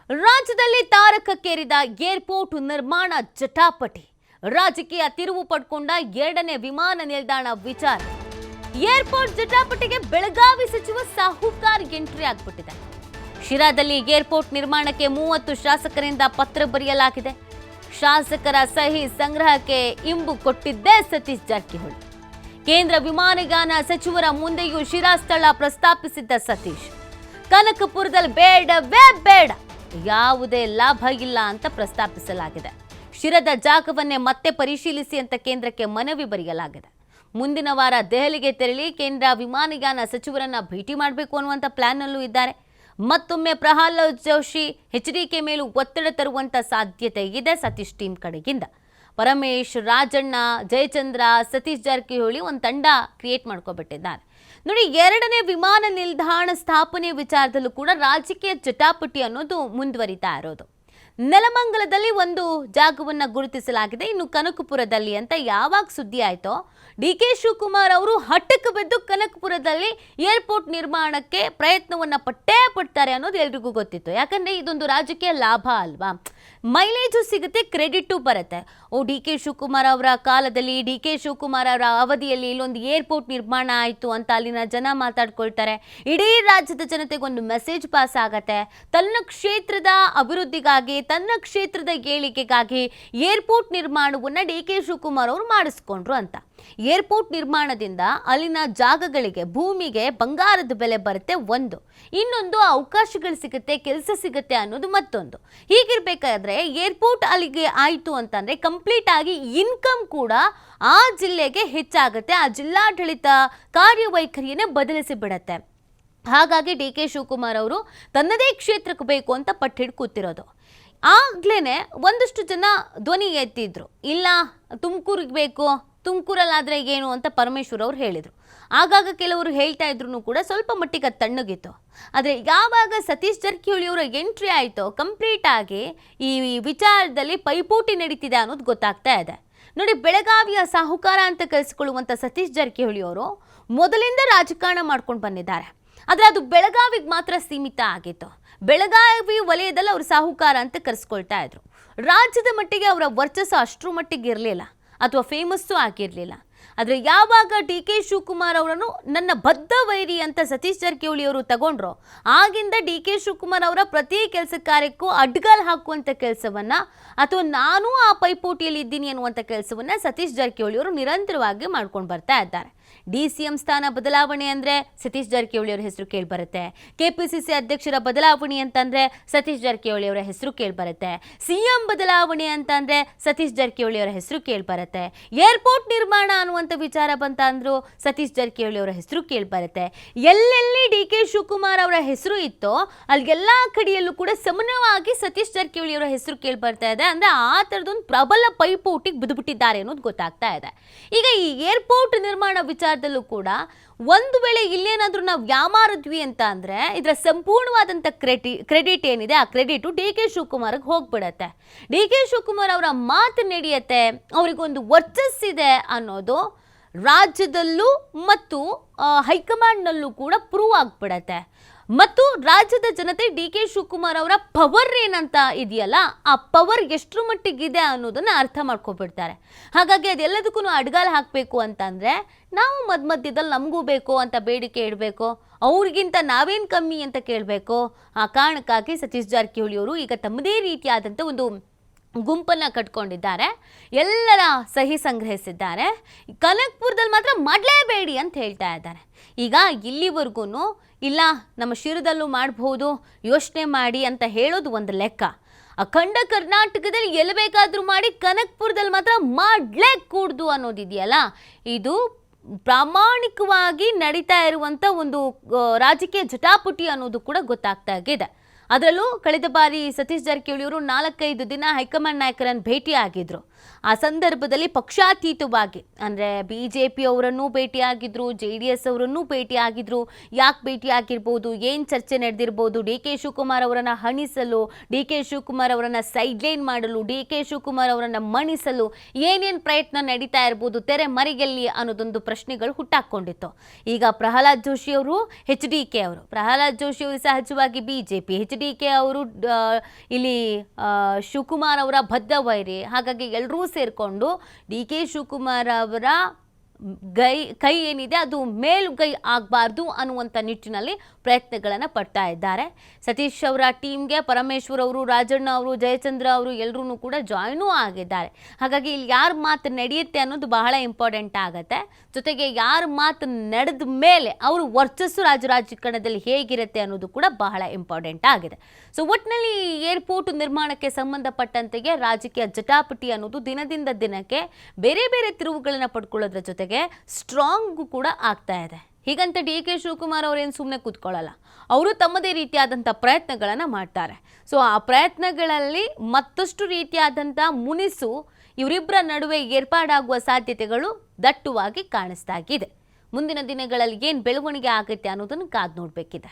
ರಾಜ್ಯದಲ್ಲಿ ತಾರಕಕ್ಕೇರಿದ ಏರ್ಪೋರ್ಟ್ ನಿರ್ಮಾಣ ಜಟಾಪಟಿ. ರಾಜಕೀಯ ತಿರುವು ಪಡ್ಕೊಂಡ ಎರಡನೇ ವಿಮಾನ ನಿಲ್ದಾಣ ವಿಚಾರ. ಏರ್ಪೋರ್ಟ್ ಜಟಾಪಟಿಗೆ ಬೆಳಗಾವಿ ಸಚಿವ ಸಾಹುಕಾರ್ ಎಂಟ್ರಿ ಆಗ್ಬಿಟ್ಟಿದೆ. ಶಿರಾದಲ್ಲಿ ಏರ್ಪೋರ್ಟ್ ನಿರ್ಮಾಣಕ್ಕೆ 30 ಶಾಸಕರಿಂದ ಪತ್ರ ಬರೆಯಲಾಗಿದೆ. ಶಾಸಕರ ಸಹಿ ಸಂಗ್ರಹಕ್ಕೆ ಇಂಬು ಕೊಟ್ಟಿದ್ದೇ ಸತೀಶ್ ಜಾರಕಿಹೊಳಿ. ಕೇಂದ್ರ ವಿಮಾನಯಾನ ಸಚಿವರ ಮುಂದೆಯೂ ಶಿರಾ ಸ್ಥಳ ಪ್ರಸ್ತಾಪಿಸಿದ್ದ ಸತೀಶ್, ಕನಕಪುರದಲ್ಲಿ ಬೇಡವೇ ಬೇಡ, ಯಾವುದೇ ಲಾಭ ಇಲ್ಲ ಅಂತ ಪ್ರಸ್ತಾಪಿಸಲಾಗಿದೆ. ಶಿರದ ಜಾಗವನ್ನೇ ಮತ್ತೆ ಪರಿಶೀಲಿಸಿ ಅಂತ ಕೇಂದ್ರಕ್ಕೆ ಮನವಿ ಬರೆಯಲಾಗಿದೆ. ಮುಂದಿನ ವಾರ ದೆಹಲಿಗೆ ತೆರಳಿ ಕೇಂದ್ರ ವಿಮಾನಯಾನ ಸಚಿವರನ್ನ ಭೇಟಿ ಮಾಡಬೇಕು ಅನ್ನುವಂಥ ಪ್ಲಾನ್ನಲ್ಲೂ ಇದ್ದಾರೆ. ಮತ್ತೊಮ್ಮೆ ಪ್ರಹ್ಲಾದ್ ಜೋಶಿ ಎಚ್ಡಿಕೆ ಮೇಲೂ ಒತ್ತಡ ತರುವಂತ ಸಾಧ್ಯತೆ ಇದೆ ಸತೀಶ್ ಟೀಮ್ ಕಡೆಗಿಂದ. ಪರಮೇಶ್, ರಾಜಣ್ಣ, ಜಯಚಂದ್ರ, ಸತೀಶ್ ಜಾರಕಿಹೊಳಿ ಒಂದು ತಂಡ ಕ್ರಿಯೇಟ್ ಮಾಡ್ಕೊಬಿಟ್ಟಿದ್ದಾರೆ. ನೋಡಿ, ಎರಡನೇ ವಿಮಾನ ನಿಲ್ದಾಣ ಸ್ಥಾಪನೆ ವಿಚಾರದಲ್ಲೂ ಕೂಡ ರಾಜಕೀಯ ಜಟಾಪಟಿ ಅನ್ನೋದು ಮುಂದುವರಿತಾ ಇರೋದು. ನೆಲಮಂಗಲದಲ್ಲಿ ಒಂದು ಜಾಗವನ್ನ ಗುರುತಿಸಲಾಗಿದೆ. ಇನ್ನು ಕನಕಪುರದಲ್ಲಿ ಅಂತ ಯಾವಾಗ ಸುದ್ದಿ ಆಯ್ತೋ, ಡಿಕೆ ಶಿವಕುಮಾರ್ ಅವರು ಹಠಕ್ಕೆ ಬಿದ್ದು ಕನಕಪುರದಲ್ಲಿ ಏರ್ಪೋರ್ಟ್ ನಿರ್ಮಾಣಕ್ಕೆ ಪ್ರಯತ್ನವನ್ನ ಪಟ್ಟೇ ಪಡ್ತಾರೆ ಅನ್ನೋದು ಎಲ್ರಿಗೂ ಗೊತ್ತಿತ್ತು. ಯಾಕಂದ್ರೆ ಇದೊಂದು ರಾಜಕೀಯ ಲಾಭ ಅಲ್ವಾ, ಮೈಲೇಜು ಸಿಗುತ್ತೆ, ಕ್ರೆಡಿಟು ಬರುತ್ತೆ. ಡಿ ಕೆ ಶಿವಕುಮಾರ್ ಅವರ ಕಾಲದಲ್ಲಿ, ಡಿ ಕೆ ಶಿವಕುಮಾರ್ ಅವರ ಅವಧಿಯಲ್ಲಿ ಇಲ್ಲೊಂದು ಏರ್ಪೋರ್ಟ್ ನಿರ್ಮಾಣ ಆಯಿತು ಅಂತ ಅಲ್ಲಿನ ಜನ ಮಾತಾಡ್ಕೊಳ್ತಾರೆ. ಇಡೀ ರಾಜ್ಯದ ಜನತೆಗೆ ಒಂದು ಮೆಸೇಜ್ ಪಾಸ್ ಆಗತ್ತೆ. ತನ್ನ ಕ್ಷೇತ್ರದ ಅಭಿವೃದ್ಧಿಗಾಗಿ, ತನ್ನ ಕ್ಷೇತ್ರದ ಏಳಿಗೆಗಾಗಿ ಏರ್ಪೋರ್ಟ್ ನಿರ್ಮಾಣವನ್ನ ಡಿ ಕೆ ಶಿವಕುಮಾರ್ ಅವರು ಮಾಡಿಸ್ಕೊಂಡ್ರು ಅಂತ. ಏರ್ಪೋರ್ಟ್ ನಿರ್ಮಾಣದಿಂದ ಅಲ್ಲಿನ ಜಾಗಗಳಿಗೆ, ಭೂಮಿಗೆ ಬಂಗಾರದ ಬೆಲೆ ಬರುತ್ತೆ ಒಂದು, ಇನ್ನೊಂದು ಅವಕಾಶಗಳು ಸಿಗುತ್ತೆ, ಕೆಲಸ ಸಿಗುತ್ತೆ ಅನ್ನೋದು ಮತ್ತೊಂದು. ಹೀಗಿರ್ಬೇಕಾದ್ರೆ ಏರ್ಪೋರ್ಟ್ ಅಲ್ಲಿಗೆ ಆಯಿತು ಅಂತಂದ್ರೆ ಕಂಪ್ಲೀಟ್ ಆಗಿ ಇನ್ಕಮ್ ಕೂಡ ಆ ಜಿಲ್ಲೆಗೆ ಹೆಚ್ಚಾಗುತ್ತೆ. ಆ ಜಿಲ್ಲಾಡಳಿತ ಕಾರ್ಯವೈಖರಿಯನ್ನೇ ಬದಲಿಸಿ ಬಿಡತ್ತೆ. ಹಾಗಾಗಿ ಡಿ ಕೆ ಶಿವಕುಮಾರ್ ಅವರು ತನ್ನದೇ ಕ್ಷೇತ್ರಕ್ಕೆ ಬೇಕು ಅಂತ ಪಟ್ಟಿಡ್ ಕೂತಿರೋದು. ಆಗ್ಲೇನೆ ಒಂದಷ್ಟು ಜನ ಧ್ವನಿ ಎತ್ತಿದ್ರು, ಇಲ್ಲ ತುಮಕೂರಿಗೆ ಬೇಕು, ತುಮಕೂರಲ್ಲಾದರೆ ಏನು ಅಂತ ಪರಮೇಶ್ವರ್ ಅವರು ಹೇಳಿದರು. ಆಗಾಗ ಕೆಲವರು ಹೇಳ್ತಾ ಇದ್ರು ಕೂಡ ಸ್ವಲ್ಪ ಮಟ್ಟಿಗೆ ತಣ್ಣಗಿತ್ತು. ಆದರೆ ಯಾವಾಗ ಸತೀಶ್ ಜಾರಕಿಹೊಳಿ ಅವರ ಎಂಟ್ರಿ ಆಯಿತೋ, ಕಂಪ್ಲೀಟ್ ಆಗಿ ಈ ವಿಚಾರದಲ್ಲಿ ಪೈಪೋಟಿ ನಡೀತಿದೆ ಅನ್ನೋದು ಗೊತ್ತಾಗ್ತಾ ಇದೆ. ನೋಡಿ, ಬೆಳಗಾವಿಯ ಸಾಹುಕಾರ ಅಂತ ಕರೆಸಿಕೊಳ್ಳುವಂಥ ಸತೀಶ್ ಜಾರಕಿಹೊಳಿ ಅವರು ಮೊದಲಿಂದ ರಾಜಕಾರಣ ಮಾಡ್ಕೊಂಡು ಬಂದಿದ್ದಾರೆ. ಆದರೆ ಅದು ಬೆಳಗಾವಿಗೆ ಮಾತ್ರ ಸೀಮಿತ ಆಗಿತ್ತು. ಬೆಳಗಾವಿ ವಲಯದಲ್ಲಿ ಅವರು ಸಾಹುಕಾರ ಅಂತ ಕರೆಸ್ಕೊಳ್ತಾ ಇದ್ರು. ರಾಜ್ಯದ ಮಟ್ಟಿಗೆ ಅವರ ವರ್ಚಸ್ಸು ಅಷ್ಟರ ಮಟ್ಟಿಗೆ ಇರಲಿಲ್ಲ ಅಥವಾ ಫೇಮಸ್ಸು ಆಗಿರಲಿಲ್ಲ. ಆದರೆ ಯಾವಾಗ ಡಿ ಕೆ ಶಿವಕುಮಾರ್ ಅವರನ್ನು ನನ್ನ ಬದ್ಧ ವೈರಿ ಅಂತ ಸತೀಶ್ ಜಾರಕಿಹೊಳಿ ಅವರು ತಗೊಂಡ್ರು, ಆಗಿಂದ ಡಿ ಕೆ ಶಿವಕುಮಾರ್ ಅವರ ಪ್ರತಿ ಕೆಲಸ ಕಾರ್ಯಕ್ಕೂ ಅಡ್ಗಾಲ್ ಹಾಕುವಂಥ ಕೆಲಸವನ್ನ, ಅಥವಾ ನಾನು ಆ ಪೈಪೋಟಿಯಲ್ಲಿ ಇದ್ದೀನಿ ಅನ್ನುವಂಥ ಕೆಲಸವನ್ನ ಸತೀಶ್ ಜಾರಕಿಹೊಳಿ ಅವರು ನಿರಂತರವಾಗಿ ಮಾಡ್ಕೊಂಡು ಬರ್ತಾ ಇದ್ದಾರೆ. DCM ಸ್ಥಾನ ಬದಲಾವಣೆ ಅಂದರೆ ಸತೀಶ್ ಜಾರಕಿಹೊಳಿ ಅವರ ಹೆಸರು ಕೇಳಿಬರುತ್ತೆ. KPCC ಅಧ್ಯಕ್ಷರ ಬದಲಾವಣೆ ಅಂತಂದರೆ ಸತೀಶ್ ಜಾರಕಿಹೊಳಿ ಅವರ ಹೆಸರು ಕೇಳಿಬರುತ್ತೆ. CM ಬದಲಾವಣೆ ಅಂತಂದರೆ ಸತೀಶ್ ಜಾರಕಿಹೊಳಿ ಅವರ ಹೆಸರು ಕೇಳಿಬರುತ್ತೆ. ಏರ್ಪೋರ್ಟ್ ನಿರ್ಮಾಣ ಅನ್ನುವಂಥ ವಿಚಾರ ಬಂತ ಅಂದ್ರು ಸತೀಶ್ ಜಾರಕಿಹೊಳಿ ಅವರ ಹೆಸರು ಕೇಳಿಬರುತ್ತೆ. ಎಲ್ಲೆಲ್ಲಿ ಡಿ ಕೆ ಶಿವಕುಮಾರ್ ಅವರ ಹೆಸರು ಇತ್ತೋ ಅಲ್ಲಿಗೆಲ್ಲ ಕಡೆಯಲ್ಲೂ ಕೂಡ ಸಮಾನವಾಗಿ ಸತೀಶ್ ಜಾರಕಿಹೊಳಿ ಅವರ ಹೆಸರು ಕೇಳಿಬರ್ತಾ ಇದೆ. ಅಂದರೆ ಆ ಥರದೊಂದು ಪ್ರಬಲ ಪೈಪೋಟಿಗೆ ಬಿದ್ದುಬಿಟ್ಟಿದ್ದಾರೆ ಅನ್ನೋದು ಗೊತ್ತಾಗ್ತಾ ಇದೆ. ಈಗ ಈ ಏರ್ಪೋರ್ಟ್ ನಿರ್ಮಾಣ ವಿಚಾರದಲ್ಲೂ ಕೂಡ ಒಂದು ವೇಳೆ ಇಲ್ಲೇನಾದ್ರೂ ನಾವು ಯಾಮಾರಿದ್ವಿ ಅಂತ ಅಂದ್ರೆ ಇದರ ಸಂಪೂರ್ಣವಾದಂಥ ಕ್ರೆಡಿಟ್ ಏನಿದೆ, ಆ ಕ್ರೆಡಿಟು ಡಿ ಕೆ ಶಿವಕುಮಾರ್ಗೆ ಹೋಗ್ಬಿಡತ್ತೆ. ಡಿ ಕೆ ಶಿವಕುಮಾರ್ ಅವರ ಮಾತು ನಡೆಯುತ್ತೆ, ಅವರಿಗೊಂದು ವರ್ಚಸ್ಸಿದೆ ಅನ್ನೋದು ರಾಜ್ಯದಲ್ಲೂ ಮತ್ತು ಹೈಕಮಾಂಡ್ನಲ್ಲೂ ಕೂಡ ಪ್ರೂವ್ ಆಗ್ಬಿಡತ್ತೆ. ಮತ್ತು ರಾಜ್ಯದ ಜನತೆ ಡಿ ಕೆ ಶಿವಕುಮಾರ್ ಅವರ ಪವರ್ ಏನಂತ ಇದೆಯಲ್ಲ, ಆ ಪವರ್ ಎಷ್ಟರ ಮಟ್ಟಿಗಿದೆ ಅನ್ನೋದನ್ನ ಅರ್ಥ ಮಾಡ್ಕೊಬಿಡ್ತಾರೆ. ಹಾಗಾಗಿ ಅದೆಲ್ಲದಕ್ಕೂ ಅಡ್ಗಾಲ್ ಹಾಕಬೇಕು ಅಂತಂದ್ರೆ ನಾವು ಮಧ್ಯದಲ್ಲಿ ನಮಗೂ ಬೇಕು ಅಂತ ಬೇಡಿಕೆ ಇಡಬೇಕು, ಅವ್ರಿಗಿಂತ ನಾವೇನು ಕಮ್ಮಿ ಅಂತ ಕೇಳಬೇಕು. ಆ ಕಾರಣಕ್ಕಾಗಿ ಸತೀಶ್ ಜಾರಕಿಹೊಳಿ ಅವರು ಈಗ ತಮ್ಮದೇ ರೀತಿಯಾದಂಥ ಒಂದು ಗುಂಪನ್ನು ಕಟ್ಕೊಂಡಿದ್ದಾರೆ. ಎಲ್ಲರ ಸಹಿ ಸಂಗ್ರಹಿಸಿದ್ದಾರೆ. ಕನಕಪುರದಲ್ಲಿ ಮಾತ್ರ ಮಾಡಲೇಬೇಡಿ ಅಂತ ಹೇಳ್ತಾ ಇದ್ದಾರೆ. ಈಗ ಇಲ್ಲಿವರೆಗೂ ಇಲ್ಲ ನಮ್ಮ ಶಿರದಲ್ಲೂ ಮಾಡಬಹುದು, ಯೋಚನೆ ಮಾಡಿ ಅಂತ ಹೇಳೋದು ಒಂದು ಲೆಕ್ಕ. ಅಖಂಡ ಕರ್ನಾಟಕದಲ್ಲಿ ಎಲ್ಲಿ ಬೇಕಾದರೂ ಮಾಡಿ, ಕನಕಪುರದಲ್ಲಿ ಮಾತ್ರ ಮಾಡಲೇ ಕೂಡ್ದು ಅನ್ನೋದಿದೆಯಲ್ಲ, ಇದು ಪ್ರಾಮಾಣಿಕವಾಗಿ ನಡೀತಾ ಇರುವಂಥ ಒಂದು ರಾಜಕೀಯ ಜಟಾಪಟಿ ಅನ್ನೋದು ಕೂಡ ಗೊತ್ತಾಗ್ತಾ ಇದೆ. ಅದರಲ್ಲೂ ಕಳೆದ ಬಾರಿ ಸತೀಶ್ ಜಾರಕಿಹೊಳಿ ಅವರು 4-5 ದಿನ ಹೈಕಮಾಂಡ್ ನಾಯಕರನ್ನು ಭೇಟಿ ಆಗಿದ್ರು. ಆ ಸಂದರ್ಭದಲ್ಲಿ ಪಕ್ಷಾತೀತವಾಗಿ ಅಂದರೆ BJP ಅವರನ್ನು ಭೇಟಿಯಾಗಿದ್ರು, JDS ಅವರನ್ನು ಭೇಟಿಯಾಗಿದ್ರು. ಯಾಕೆ ಭೇಟಿಯಾಗಿರ್ಬೋದು, ಏನು ಚರ್ಚೆ ನಡೆದಿರ್ಬೋದು, DK ಶಿವಕುಮಾರ್ ಅವರನ್ನು ಹಣಿಸಲು, DK ಶಿವಕುಮಾರ್ ಅವರನ್ನು ಸೈಡ್ಲೈನ್ ಮಾಡಲು, DK ಶಿವಕುಮಾರ್ ಅವರನ್ನು ಮಣಿಸಲು ಏನೇನು ಪ್ರಯತ್ನ ನಡೀತಾ ಇರ್ಬೋದು ತೆರೆ ಮರೆಯಲ್ಲಿ ಅನ್ನೋದೊಂದು ಪ್ರಶ್ನೆಗಳು ಹುಟ್ಟಾಕೊಂಡಿತ್ತು. ಈಗ ಪ್ರಹ್ಲಾದ್ ಜೋಶಿ ಅವರು, HDK ಅವರು, ಪ್ರಹ್ಲಾದ್ ಜೋಶಿ ಅವರು ಸಹಜವಾಗಿ BJP, HDK ಅವರು ಇಲ್ಲಿ ಶಿವಕುಮಾರ್ ಅವರ ಬದ್ಧ ವೈರಿ. ಹಾಗಾಗಿ ಎಲ್ಲರೂ ಸೇರಿಕೊಂಡು DK ಶಿವಕುಮಾರ್ ಅವರ ಕೈ ಏನಿದೆ ಅದು ಮೇಲುಗೈ ಆಗಬಾರ್ದು ಅನ್ನುವಂಥ ನಿಟ್ಟಿನಲ್ಲಿ ಪ್ರಯತ್ನಗಳನ್ನು ಪಡ್ತಾ ಇದ್ದಾರೆ. ಸತೀಶ್ ಅವರ ಟೀಮ್ಗೆ ಪರಮೇಶ್ವರ್ ಅವರು, ರಾಜಣ್ಣ ಅವರು, ಜಯಚಂದ್ರ ಅವರು ಎಲ್ಲರೂ ಕೂಡ ಜಾಯ್ನೂ ಆಗಿದ್ದಾರೆ. ಹಾಗಾಗಿ ಇಲ್ಲಿ ಯಾರ ಮಾತು ನಡೆಯುತ್ತೆ ಅನ್ನೋದು ಬಹಳ ಇಂಪಾರ್ಟೆಂಟ್ ಆಗುತ್ತೆ. ಜೊತೆಗೆ ಯಾರ ಮಾತು ನಡೆದ ಮೇಲೆ ಅವರು ವರ್ಚಸ್ಸು ರಾಜಕಾರಣದಲ್ಲಿ ಹೇಗಿರುತ್ತೆ ಅನ್ನೋದು ಕೂಡ ಬಹಳ ಇಂಪಾರ್ಟೆಂಟ್ ಆಗಿದೆ. ಸೊ ಒಟ್ಟಿನಲ್ಲಿ ಏರ್ಪೋರ್ಟ್ ನಿರ್ಮಾಣಕ್ಕೆ ಸಂಬಂಧಪಟ್ಟಂತೆಗೆ ರಾಜಕೀಯ ಜಟಾಪಟಿ ಅನ್ನೋದು ದಿನದಿಂದ ದಿನಕ್ಕೆ ಬೇರೆ ಬೇರೆ ತಿರುವುಗಳನ್ನು ಪಡ್ಕೊಳ್ಳೋದ್ರ ಜೊತೆಗೆ ಸ್ಟ್ರಾಂಗ್ ಕೂಡ ಆಗ್ತಾ ಇದೆ. ಹೀಗಂತ DK ಶಿವಕುಮಾರ್ ಅವರೇನು ಸುಮ್ಮನೆ ಕೂತ್ಕೊಳ್ಳಲ್ಲ. ಅವರು ತಮ್ಮದೇ ರೀತಿಯಾದಂಥ ಪ್ರಯತ್ನಗಳನ್ನು ಮಾಡ್ತಾರೆ. ಸೊ ಆ ಪ್ರಯತ್ನಗಳಲ್ಲಿ ಮತ್ತಷ್ಟು ರೀತಿಯಾದಂಥ ಮುನಿಸು ಇವರಿಬ್ಬರ ನಡುವೆ ಏರ್ಪಾಡಾಗುವ ಸಾಧ್ಯತೆಗಳು ದಟ್ಟವಾಗಿ ಕಾಣಿಸ್ತಾ ಇದೆ. ಮುಂದಿನ ದಿನಗಳಲ್ಲಿ ಏನು ಬೆಳವಣಿಗೆ ಆಗುತ್ತೆ ಅನ್ನೋದನ್ನು ಕಾದು ನೋಡಬೇಕಿದೆ.